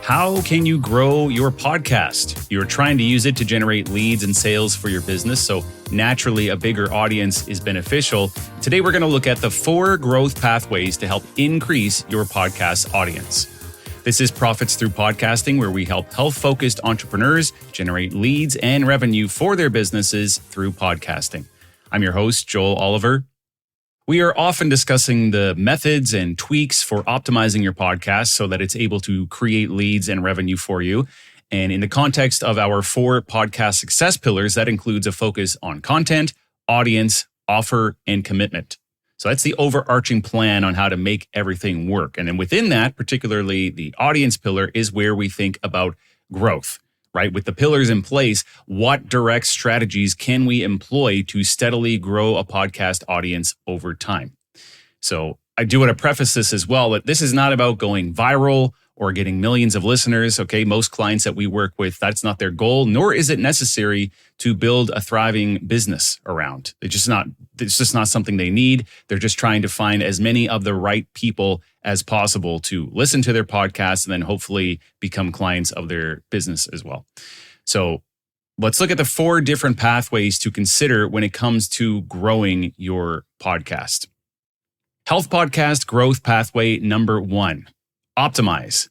How can you grow your podcast? You're trying to use it to generate leads and sales for your business, so naturally a bigger audience is beneficial. Today we're going to look at the 4 growth pathways to help increase your podcast audience. This is Profits Through Podcasting, where we help health-focused entrepreneurs generate leads and revenue for their businesses through podcasting. I'm your host, Joel Oliver. We are often discussing the methods and tweaks for optimizing your podcast so that it's able to create leads and revenue for you. And in the context of our 4 podcast success pillars, that includes a focus on content, audience, offer, and commitment. So that's the overarching plan on how to make everything work. And then within that, particularly the audience pillar, is where we think about growth. Right? With the pillars in place, what direct strategies can we employ to steadily grow a podcast audience over time? So I do want to preface this as well, that this is not about going viral or getting millions of listeners. Okay, most clients that we work with, that's not their goal, nor is it necessary to build a thriving business around. It's just not something they need. They're just trying to find as many of the right people as possible to listen to their podcast and then hopefully become clients of their business as well. So let's look at the 4 different pathways to consider when it comes to growing your podcast. Health podcast growth pathway number 1, optimize.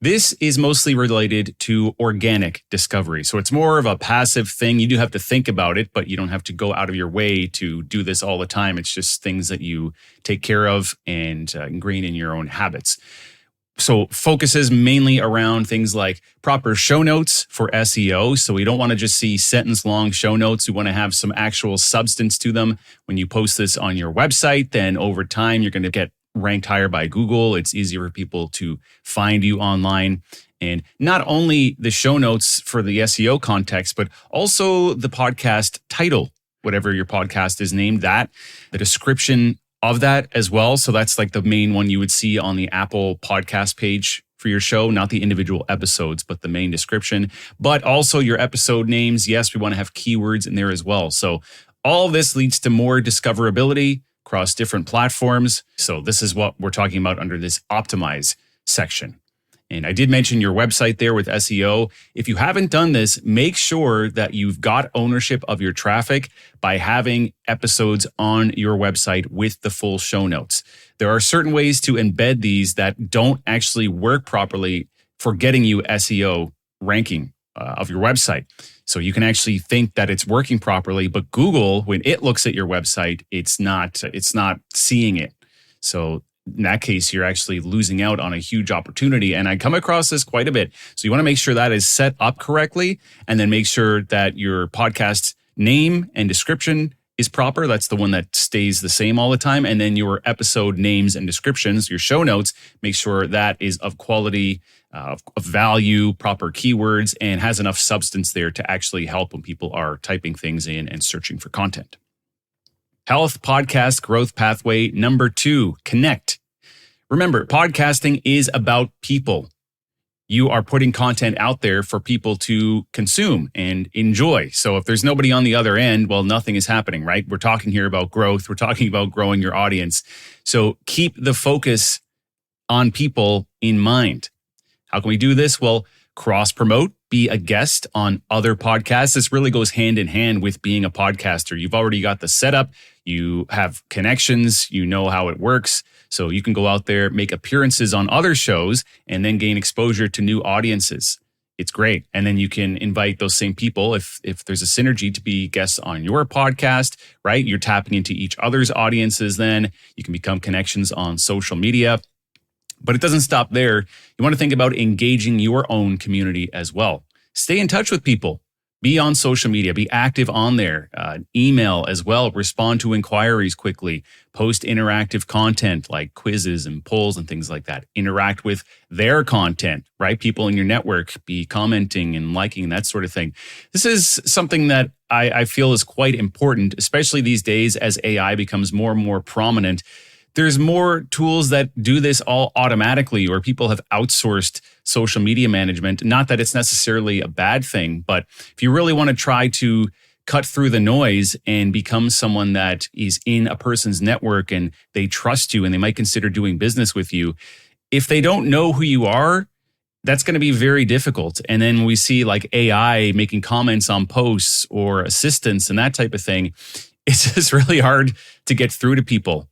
This is mostly related to organic discovery. So it's more of a passive thing. You do have to think about it, but you don't have to go out of your way to do this all the time. It's just things that you take care of and ingrain in your own habits. So focuses mainly around things like proper show notes for SEO. So we don't want to just see sentence-long show notes. We want to have some actual substance to them. When you post this on your website, then over time, you're going to get ranked higher by Google. It's easier for people to find you online. And not only the show notes for the SEO context, but also the podcast title, whatever your podcast is named, that, the description of that as well. So that's like the main one you would see on the Apple podcast page for your show, not the individual episodes, but the main description, but also your episode names. Yes, we want to have keywords in there as well. So all of this leads to more discoverability across different platforms. So this is what we're talking about under this optimize section. And I did mention your website there with SEO. If you haven't done this, make sure that you've got ownership of your traffic by having episodes on your website with the full show notes. There are certain ways to embed these that don't actually work properly for getting you SEO ranking of your website. So you can actually think that it's working properly, but Google, when it looks at your website, it's not seeing it. So in that case, you're actually losing out on a huge opportunity. And I come across this quite a bit. So you want to make sure that is set up correctly, and then make sure that your podcast name and description is proper. That's the one that stays the same all the time. And then your episode names and descriptions, your show notes, make sure that is of quality, of value, proper keywords, and has enough substance there to actually help when people are typing things in and searching for content. Health podcast growth pathway number 2, connect. Remember, podcasting is about people. You are putting content out there for people to consume and enjoy. So if there's nobody on the other end, well, nothing is happening, right? We're talking here about growth. We're talking about growing your audience. So keep the focus on people in mind. How can we do this? Well, cross-promote, be a guest on other podcasts. This really goes hand in hand with being a podcaster. You've already got the setup. You have connections. You know how it works. So you can go out there, make appearances on other shows, and then gain exposure to new audiences. It's great. And then you can invite those same people, if there's a synergy, to be guests on your podcast, right? You're tapping into each other's audiences then. You can become connections on social media. But it doesn't stop there. You want to think about engaging your own community as well. Stay in touch with people. Be on social media. Be active on there. Email as well. Respond to inquiries quickly. Post interactive content like quizzes and polls and things like that. Interact with their content, right? People in your network. Be commenting and liking, that sort of thing. This is something that I feel is quite important, especially these days as AI becomes more and more prominent. There's more tools that do this all automatically, or people have outsourced social media management. Not that it's necessarily a bad thing, but if you really want to try to cut through the noise and become someone that is in a person's network and they trust you and they might consider doing business with you, if they don't know who you are, that's going to be very difficult. And then we see like AI making comments on posts or assistants and that type of thing. It's just really hard to get through to people,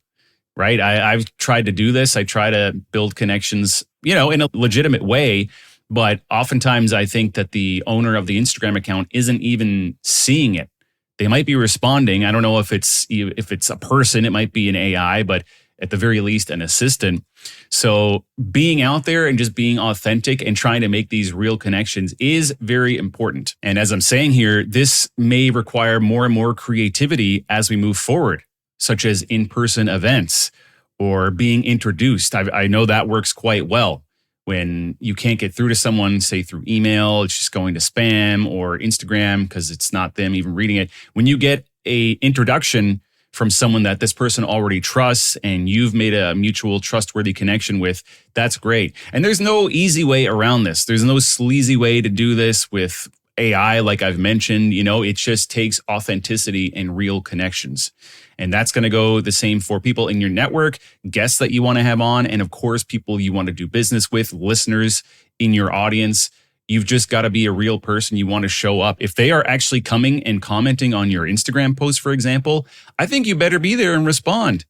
right? I've tried to do this. I try to build connections, in a legitimate way. But oftentimes I think that the owner of the Instagram account isn't even seeing it. They might be responding. I don't know if it's a person, it might be an AI, but at the very least, an assistant. So being out there and just being authentic and trying to make these real connections is very important. And as I'm saying here, this may require more and more creativity as we move forward, such as in-person events or being introduced. I know that works quite well. When you can't get through to someone, say through email, it's just going to spam or Instagram because it's not them even reading it. When you get a introduction from someone that this person already trusts and you've made a mutual trustworthy connection with, that's great. And there's no easy way around this. There's no sleazy way to do this with AI, like I've mentioned. It just takes authenticity and real connections. And that's going to go the same for people in your network, guests that you want to have on, and of course, people you want to do business with, listeners in your audience. You've just got to be a real person. You want to show up. If they are actually coming and commenting on your Instagram post, for example, I think you better be there and respond.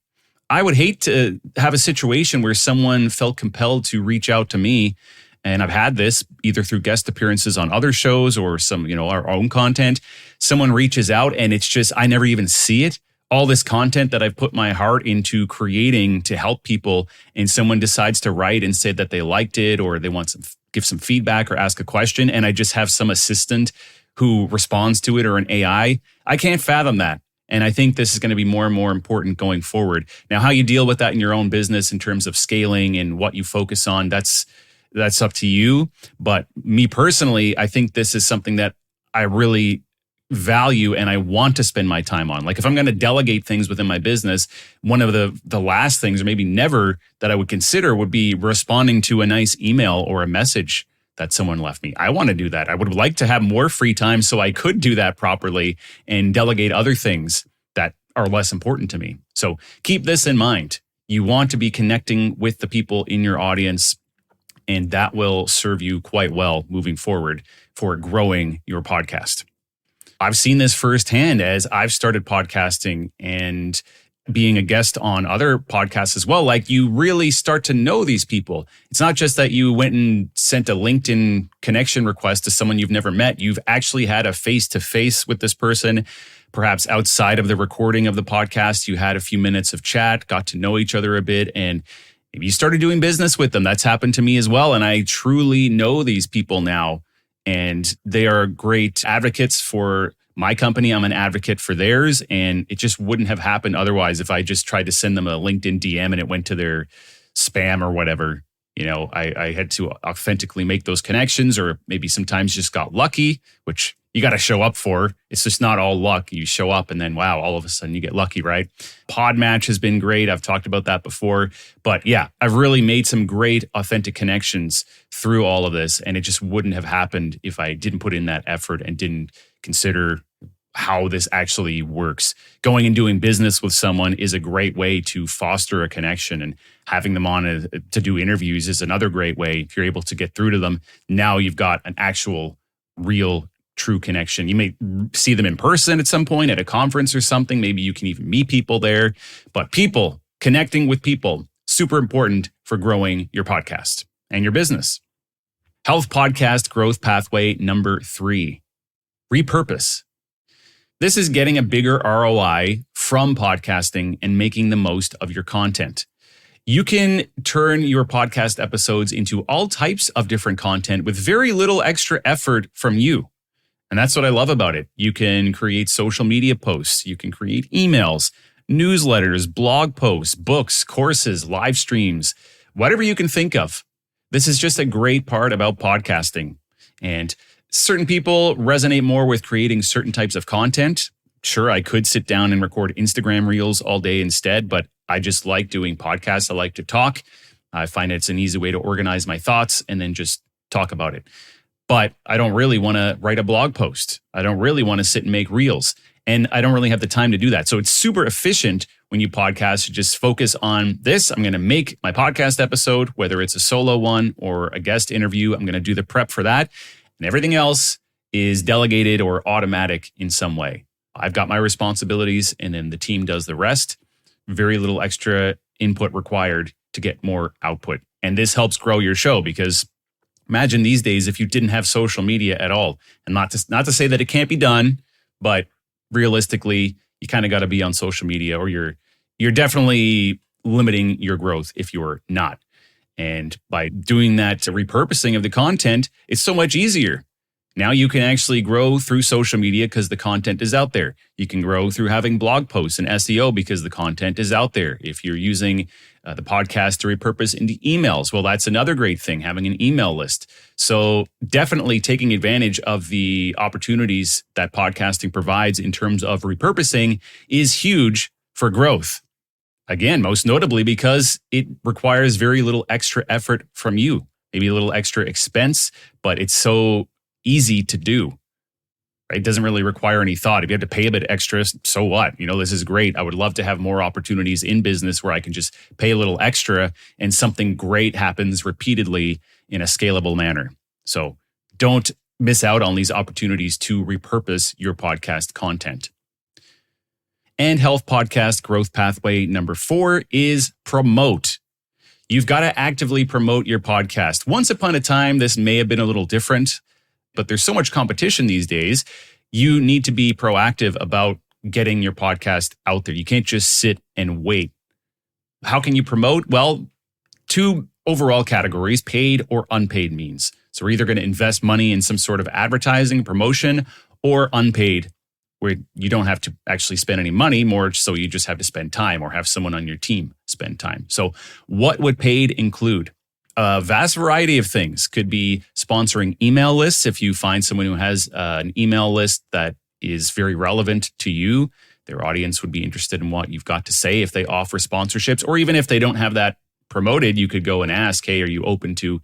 I would hate to have a situation where someone felt compelled to reach out to me. And I've had this either through guest appearances on other shows or some, our own content. Someone reaches out and it's just, I never even see it. All this content that I've put my heart into creating to help people, and someone decides to write and say that they liked it or they want give some feedback or ask a question, and I just have some assistant who responds to it or an AI. I can't fathom that. And I think this is going to be more and more important going forward. Now, how you deal with that in your own business in terms of scaling and what you focus on, that's up to you. But me personally, I think this is something that I really value and I want to spend my time on. Like if I'm going to delegate things within my business, one of the last things, or maybe never, that I would consider would be responding to a nice email or a message that someone left me. I want to do that. I would like to have more free time so I could do that properly and delegate other things that are less important to me. So keep this in mind. You want to be connecting with the people in your audience, and that will serve you quite well moving forward for growing your podcast. I've seen this firsthand as I've started podcasting and being a guest on other podcasts as well. Like you really start to know these people. It's not just that you went and sent a LinkedIn connection request to someone you've never met. You've actually had a face-to-face with this person. Perhaps outside of the recording of the podcast, you had a few minutes of chat, got to know each other a bit, and maybe you started doing business with them. That's happened to me as well. And I truly know these people now. And they are great advocates for my company. I'm an advocate for theirs. And it just wouldn't have happened otherwise if I just tried to send them a LinkedIn DM and it went to their spam or whatever. I had to authentically make those connections, or maybe sometimes just got lucky, which you got to show up for. It's just not all luck. You show up and then, wow, all of a sudden you get lucky, right? Podmatch has been great. I've talked about that before. But yeah, I've really made some great authentic connections through all of this. And it just wouldn't have happened if I didn't put in that effort and didn't consider how this actually works. Going and doing business with someone is a great way to foster a connection, and having them on to do interviews is another great way. If you're able to get through to them, now you've got an actual, real, true connection. You may see them in person at some point at a conference or something. Maybe you can even meet people there. But people, connecting with people, super important for growing your podcast and your business. Health podcast growth pathway number 3, repurpose. This is getting a bigger ROI from podcasting and making the most of your content. You can turn your podcast episodes into all types of different content with very little extra effort from you. And that's what I love about it. You can create social media posts. You can create emails, newsletters, blog posts, books, courses, live streams, whatever you can think of. This is just a great part about podcasting. And certain people resonate more with creating certain types of content. Sure, I could sit down and record Instagram reels all day instead, but I just like doing podcasts. I like to talk. I find it's an easy way to organize my thoughts and then just talk about it. But I don't really want to write a blog post. I don't really want to sit and make reels. And I don't really have the time to do that. So it's super efficient when you podcast to just focus on this. I'm going to make my podcast episode, whether it's a solo one or a guest interview. I'm going to do the prep for that. And everything else is delegated or automatic in some way. I've got my responsibilities and then the team does the rest. Very little extra input required to get more output. And this helps grow your show because imagine these days if you didn't have social media at all. And not to say that it can't be done, but realistically, you kind of got to be on social media or you're definitely limiting your growth if you're not. And by doing that repurposing of the content, it's so much easier. Now you can actually grow through social media because the content is out there. You can grow through having blog posts and SEO because the content is out there. If you're using the podcast to repurpose into emails, well, that's another great thing, having an email list. So definitely taking advantage of the opportunities that podcasting provides in terms of repurposing is huge for growth. Again, most notably because it requires very little extra effort from you, maybe a little extra expense, but it's so easy to do, right? It doesn't really require any thought. If you have to pay a bit extra, so what? This is great. I would love to have more opportunities in business where I can just pay a little extra and something great happens repeatedly in a scalable manner. So don't miss out on these opportunities to repurpose your podcast content. And health podcast growth pathway number 4 is promote. You've got to actively promote your podcast. Once upon a time, this may have been a little different, but there's so much competition these days. You need to be proactive about getting your podcast out there. You can't just sit and wait. How can you promote? Well, 2 overall categories, paid or unpaid means. So we're either going to invest money in some sort of advertising, promotion, or unpaid, where you don't have to actually spend any money, more so you just have to spend time or have someone on your team spend time. So what would paid include? A vast variety of things. Could be sponsoring email lists. If you find someone who has an email list that is very relevant to you, their audience would be interested in what you've got to say if they offer sponsorships. Or even if they don't have that promoted, you could go and ask, hey, are you open to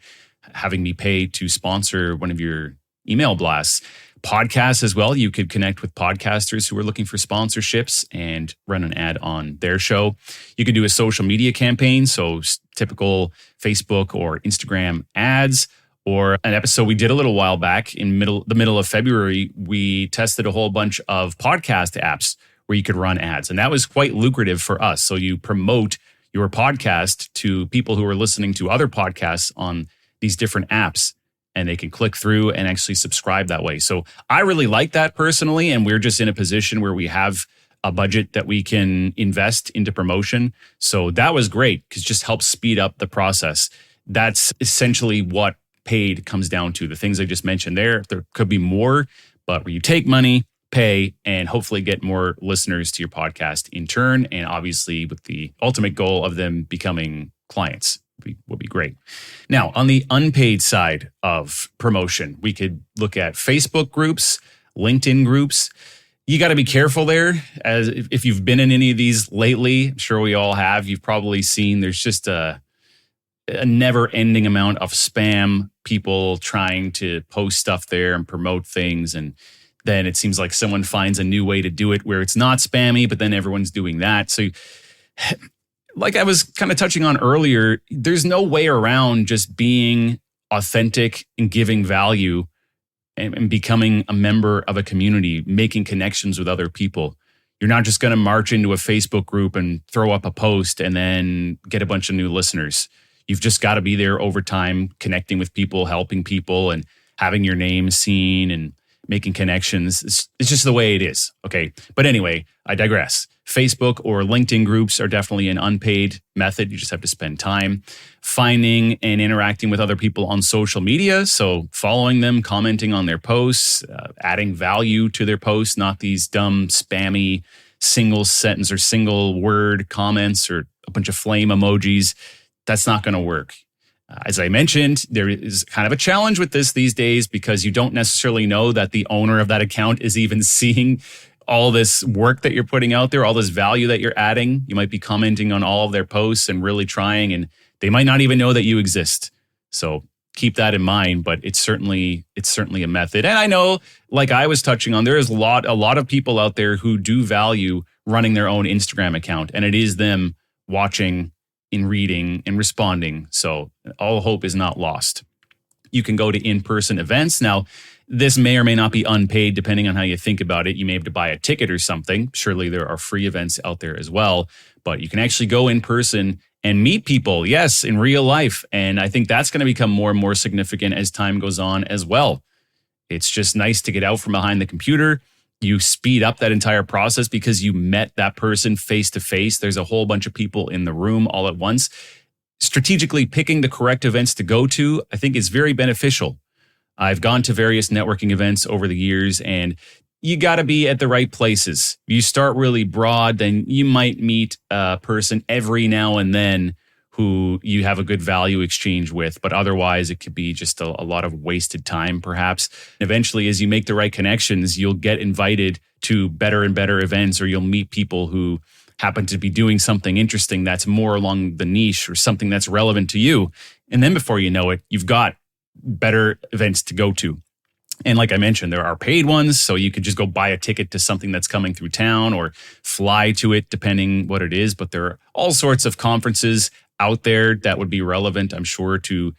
having me pay to sponsor one of your email blasts? Podcasts as well. You could connect with podcasters who are looking for sponsorships and run an ad on their show. You could do a social media campaign, so typical Facebook or Instagram ads, or an episode we did a little while back in the middle of February. We tested a whole bunch of podcast apps where you could run ads, and that was quite lucrative for us. So you promote your podcast to people who are listening to other podcasts on these different apps, and they can click through and actually subscribe that way. So I really like that personally, and we're just in a position where we have a budget that we can invest into promotion. So that was great because it just helps speed up the process. That's essentially what paid comes down to. The things I just mentioned there could be more, but where you take money, pay, and hopefully get more listeners to your podcast in turn, and obviously with the ultimate goal of them becoming clients. Would be great. Now, on the unpaid side of promotion, we could look at Facebook groups, LinkedIn groups. You got to be careful there. As if you've been in any of these lately, I'm sure we all have, you've probably seen there's just a never-ending amount of spam, people trying to post stuff there and promote things. And then it seems like someone finds a new way to do it where it's not spammy, but then everyone's doing that. So like I was kind of touching on earlier, there's no way around just being authentic and giving value and becoming a member of a community, making connections with other people. You're not just going to march into a Facebook group and throw up a post and then get a bunch of new listeners. You've just got to be there over time, connecting with people, helping people, and having your name seen and making connections. It's just the way it is. Okay. But anyway, I digress. Facebook or LinkedIn groups are definitely an unpaid method. You just have to spend time finding and interacting with other people on social media. So following them, commenting on their posts, adding value to their posts, not these dumb, spammy single sentence or single word comments or a bunch of flame emojis. That's not going to work. As I mentioned, there is kind of a challenge with this these days because you don't necessarily know that the owner of that account is even seeing all this work that you're putting out there, all this value that you're adding. You might be commenting on all of their posts and really trying, and they might not even know that you exist. So keep that in mind, but it's certainly a method. And I know, like I was touching on, there is a lot of people out there who do value running their own Instagram account, and it is them watching and reading and responding. So all hope is not lost. You can go to in-person events. Now, this may or may not be unpaid depending on how you think about it. You may have to buy a ticket or something. Surely there are free events out there as well, but you can actually go in person and meet people, yes, in real life. And I think that's going to become more and more significant as time goes on as well. It's just nice to get out from behind the computer. You speed up that entire process because you met that person face to face. There's a whole bunch of people in the room all at once. Strategically picking the correct events to go to, I think, is very beneficial. I've gone to various networking events over the years, and you got to be at the right places. You start really broad, then you might meet a person every now and then who you have a good value exchange with, but otherwise it could be just a lot of wasted time, perhaps. Eventually, as you make the right connections, you'll get invited to better and better events, or you'll meet people who happen to be doing something interesting that's more along the niche or something that's relevant to you. And then before you know it, you've got better events to go to. And like I mentioned, there are paid ones, so you could just go buy a ticket to something that's coming through town or fly to it, depending what it is. But there are all sorts of conferences out there that would be relevant, I'm sure, to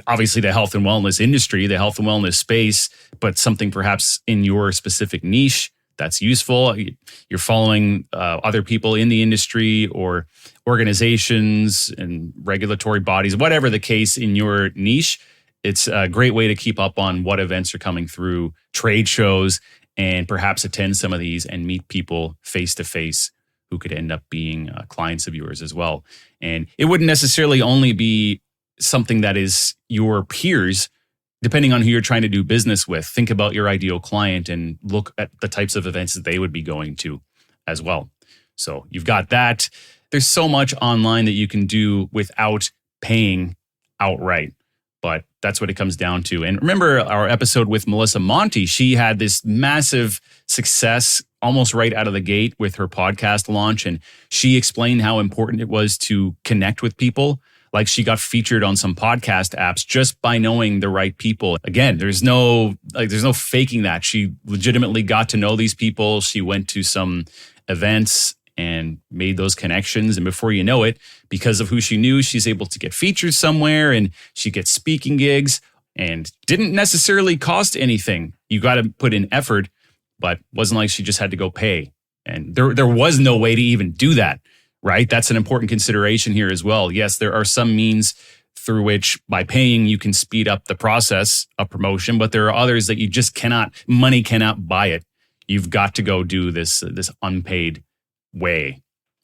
obviously the health and wellness industry, the health and wellness space, but something perhaps in your specific niche that's useful. You're following other people in the industry or organizations and regulatory bodies, whatever the case in your niche. It's a great way to keep up on what events are coming through, trade shows, and perhaps attend some of these and meet people face to face who could end up being clients of yours as well. And it wouldn't necessarily only be something that is your peers, depending on who you're trying to do business with. Think about your ideal client and look at the types of events that they would be going to as well. So you've got that. There's so much online that you can do without paying outright. But that's what it comes down to. And remember our episode with Melissa Monty, she had this massive success almost right out of the gate with her podcast launch. And she explained how important it was to connect with people. Like, she got featured on some podcast apps just by knowing the right people. Again, there's no faking that. She legitimately got to know these people. She went to some events and made those connections. And before you know it, because of who she knew, she's able to get featured somewhere and she gets speaking gigs, and didn't necessarily cost anything. You got to put in effort, but wasn't like she just had to go pay. And there was no way to even do that, right? That's an important consideration here as well. Yes, there are some means through which by paying you can speed up the process of promotion, but there are others that you just cannot, money cannot buy it. You've got to go do this unpaid way.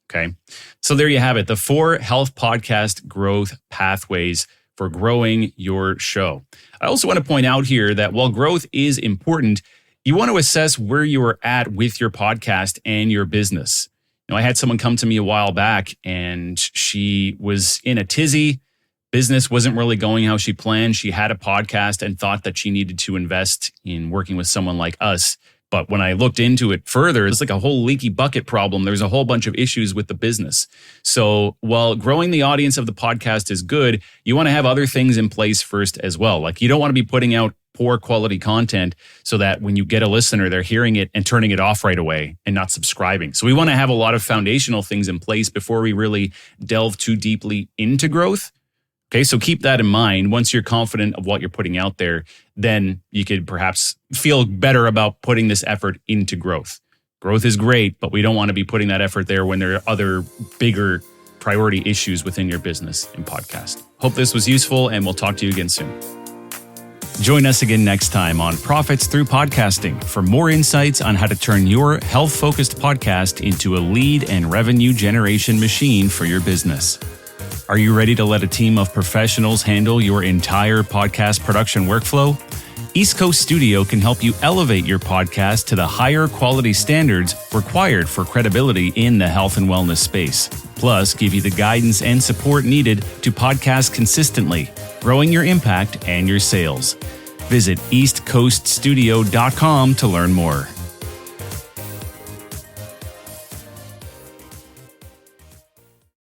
Okay. So there you have it. The 4 health podcast growth pathways for growing your show. I also want to point out here that while growth is important, you want to assess where you are at with your podcast and your business. I had someone come to me a while back and she was in a tizzy. Business wasn't really going how she planned. She had a podcast and thought that she needed to invest in working with someone like us. But when I looked into it further, it's like a whole leaky bucket problem. There's a whole bunch of issues with the business. So while growing the audience of the podcast is good, you want to have other things in place first as well. Like, you don't want to be putting out poor quality content so that when you get a listener, they're hearing it and turning it off right away and not subscribing. So we want to have a lot of foundational things in place before we really delve too deeply into growth. Okay, so keep that in mind. Once you're confident of what you're putting out there, then you could perhaps feel better about putting this effort into growth. Growth is great, but we don't want to be putting that effort there when there are other bigger priority issues within your business and podcast. Hope this was useful, and we'll talk to you again soon. Join us again next time on Profits Through Podcasting for more insights on how to turn your health-focused podcast into a lead and revenue generation machine for your business. Are you ready to let a team of professionals handle your entire podcast production workflow? East Coast Studio can help you elevate your podcast to the higher quality standards required for credibility in the health and wellness space. Plus, give you the guidance and support needed to podcast consistently, growing your impact and your sales. Visit eastcoaststudio.com to learn more.